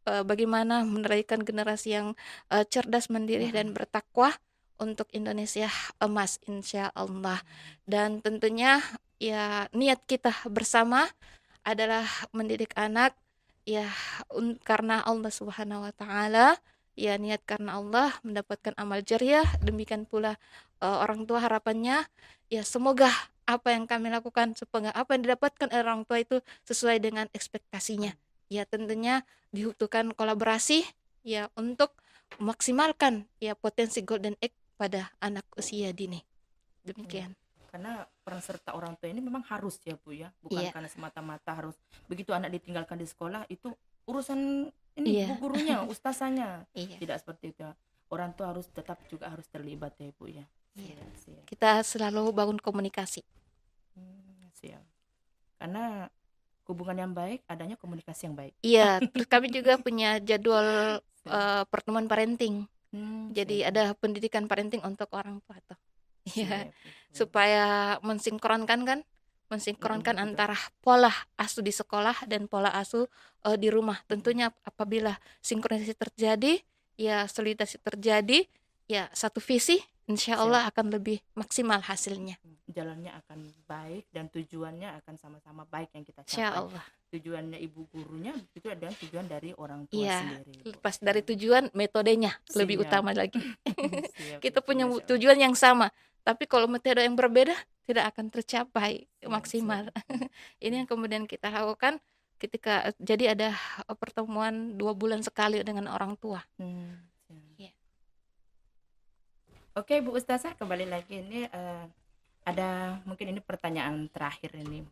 bagaimana meneraikan generasi yang cerdas, mandiri, dan bertakwa untuk Indonesia emas insya Allah. Dan tentunya ya niat kita bersama adalah mendidik anak ya karena Allah Subhanahu wa taala, ya niat karena Allah mendapatkan amal jariah. Demikian pula orang tua harapannya ya semoga apa yang kami lakukan, semoga apa yang didapatkan oleh orang tua itu sesuai dengan ekspektasinya. Ya tentunya dibutuhkan kolaborasi ya untuk memaksimalkan ya potensi golden egg pada anak usia dini. Demikian. Karena peran serta orang tua ini memang harus ya Bu ya, bukan karena semata-mata harus begitu anak ditinggalkan di sekolah itu urusan ini bu gurunya, ustazanya. Tidak seperti itu. Orang tua harus tetap juga harus terlibat ya Bu ya. Siap. Kita selalu bangun komunikasi. Siap. Karena hubungan yang baik adanya komunikasi yang baik. Iya, terus kami juga punya jadwal pertemuan parenting. Jadi ada pendidikan parenting untuk orang tua tuh. Iya, supaya mensinkronkan antara pola asuh di sekolah dan pola asuh di rumah. Tentunya apabila sinkronisasi terjadi, ya soliditas terjadi, ya satu visi, insya Allah akan lebih maksimal hasilnya. Jalannya akan baik dan tujuannya akan sama-sama baik yang kita capai. Insya Allah. Tujuannya ibu gurunya itu adalah tujuan dari orang tua sendiri. Lepas dari tujuan, metodenya lebih utama lagi. Kita punya Masya tujuan yang sama, tapi kalau metode yang berbeda tidak akan tercapai maksimal. Ini yang kemudian kita lakukan ketika jadi ada pertemuan 2 bulan sekali dengan orang tua. Oke Bu Ustazah, kembali lagi ini ada mungkin ini pertanyaan terakhir ini,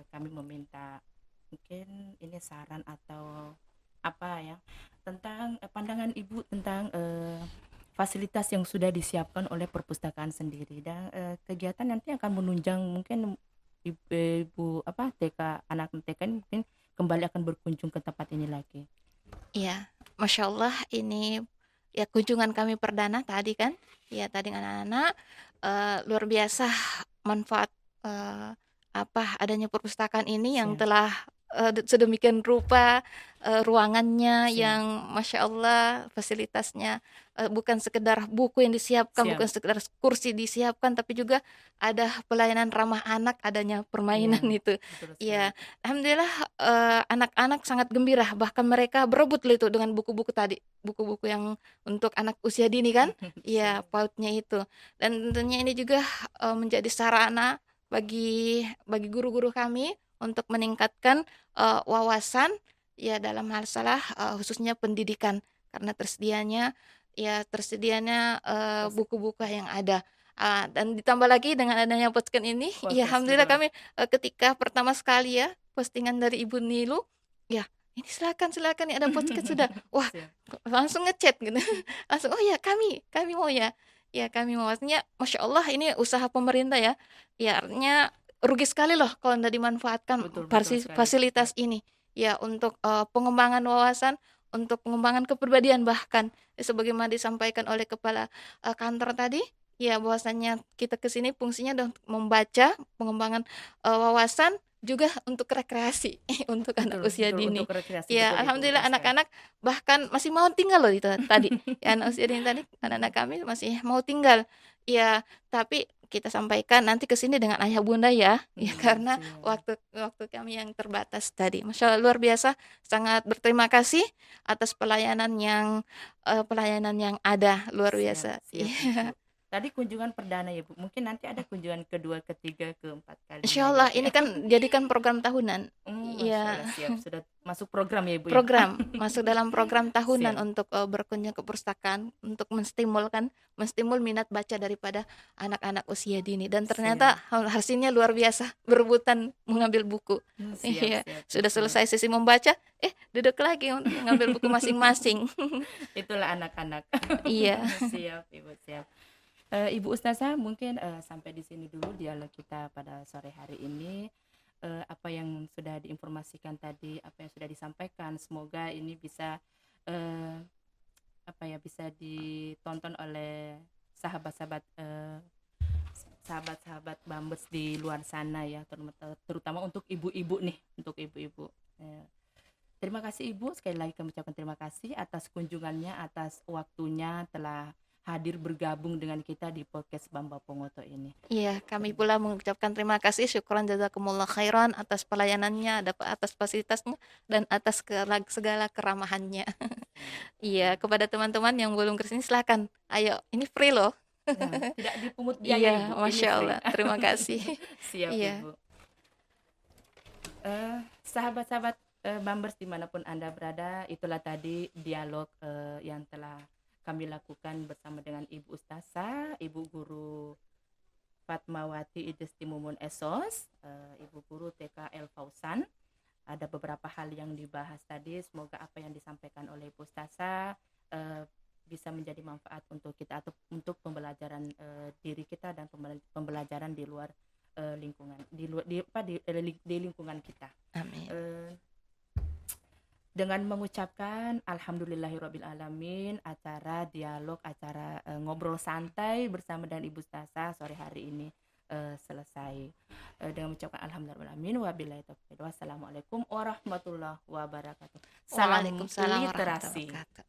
kami meminta mungkin ini saran atau apa ya tentang pandangan Ibu tentang fasilitas yang sudah disiapkan oleh perpustakaan sendiri dan kegiatan nanti akan menunjang mungkin ibu TK anak TK ini mungkin kembali akan berkunjung ke tempat ini lagi. Iya, Masya Allah, ini ya kunjungan kami perdana tadi kan, ya tadi anak-anak luar biasa manfaat adanya perpustakaan ini yang telah sedemikian rupa, ruangannya Siap, yang Masya Allah, fasilitasnya, bukan sekedar buku yang disiapkan, siap. bukan sekedar kursi disiapkan, tapi juga ada pelayanan ramah anak, adanya permainan Iya, itu. betul sekali. Ya, alhamdulillah, anak-anak sangat gembira, bahkan mereka berebut lah itu dengan buku-buku tadi, buku-buku yang untuk anak usia dini kan, ya Siap. pautnya itu. Dan tentunya ini juga, menjadi sarana bagi guru-guru kami untuk meningkatkan, wawasan ya dalam masalah, khususnya pendidikan, karena tersedianya, Pos- buku-buku yang ada. Dan ditambah lagi dengan adanya podcast ini, ya Podcast, alhamdulillah betul. kami, ketika pertama sekali ya postingan dari Ibu Nilu, ya, "Ini silakan silakan nih ada podcast sudah." Wah, Siap. langsung ngechat gitu, langsung, "Oh ya kami mau ya." Ya kami mau, maksudnya Masya Allah ini usaha pemerintah ya, ya artinya rugi sekali loh kalau tidak dimanfaatkan Betul, betul sekali. fasilitas ini, ya untuk, pengembangan wawasan, untuk pengembangan kepribadian bahkan, sebagaimana disampaikan oleh kepala, kantor tadi, ya bahwasanya kita ke sini fungsinya adalah untuk membaca, pengembangan, wawasan, juga untuk rekreasi untuk anak Betul, usia betul untuk dini. rekreasi, Ya betul Ibu, alhamdulillah betul sekali. anak-anak bahkan masih mau tinggal loh itu tadi, ya anak usia dini tadi, anak-anak kami masih mau tinggal. Ya, tapi kita sampaikan nanti ke sini dengan ayah bunda ya, ya karena Siap. waktu waktu kami yang terbatas tadi. Masya Allah luar biasa, sangat berterima kasih atas pelayanan yang ada, luar Siap, biasa. siap Ibu. Tadi kunjungan perdana ya Bu. Mungkin nanti ada kunjungan kedua, ketiga, keempat kalinya Insya ya Allah Bu ini ya. kan jadikan program tahunan. Masya Iya, Allah, siap. Sudah masuk program ya Ibu ya. masuk dalam program tahunan Siap. untuk, berkunjung ke perpustakaan, untuk menstimul minat baca daripada anak-anak usia dini dan ternyata Siap. hasilnya luar biasa, berebutan mengambil buku. Siap, Iya, siap sudah betul. selesai sesi membaca, duduk lagi untuk mengambil buku masing-masing. Itulah anak-anak. Iya. Siap Ibu, siap. Ibu Ustazah, mungkin sampai di sini dulu dialog kita pada sore hari ini. Apa yang sudah diinformasikan tadi, apa yang sudah disampaikan, semoga ini bisa eh, apa ya, bisa ditonton oleh sahabat-sahabat sahabat-sahabat Bambers di luar sana ya, terutama untuk ibu-ibu nih, untuk ibu-ibu. Eh, Terima kasih Ibu, sekali lagi kami ucapkan terima kasih atas kunjungannya, atas waktunya telah hadir bergabung dengan kita di podcast Bamba Pongoto ini. Iya, kami Terima. pula mengucapkan terima kasih, syukran jazakumullah khairan atas pelayanannya, atas fasilitasnya, dan atas segala keramahannya. Iya, kepada teman-teman yang belum ke sini silakan. Ayo, ini free loh. Nah, tidak dipungut biaya Iya, Ibu, ini Masya free. Allah. Terima kasih. Siap Iya. Ibu. Sahabat-sahabat Bambers dimanapun Anda berada, itulah tadi dialog yang telah kami lakukan bersama dengan Ibu Ustazah, Ibu Guru Fatmawati Idris Timumun Esos, Ibu Guru TKL Fausan. Ada beberapa hal yang dibahas tadi, semoga apa yang disampaikan oleh Ibu Ustazah bisa menjadi manfaat untuk kita atau untuk pembelajaran diri kita dan pembelajaran di luar lingkungan di lingkungan kita. Amin. Dengan mengucapkan alhamdulillahirabbil alamin, acara dialog, acara ngobrol santai bersama dengan Ibu Ustazah sore hari ini selesai. Dengan mengucapkan alhamdulillahirabbil alamin, wabillahi taufiq. Wassalamualaikum warahmatullahi wabarakatuh. Salam Waalaikumsalam warahmatullahi literasi. wabarakatuh.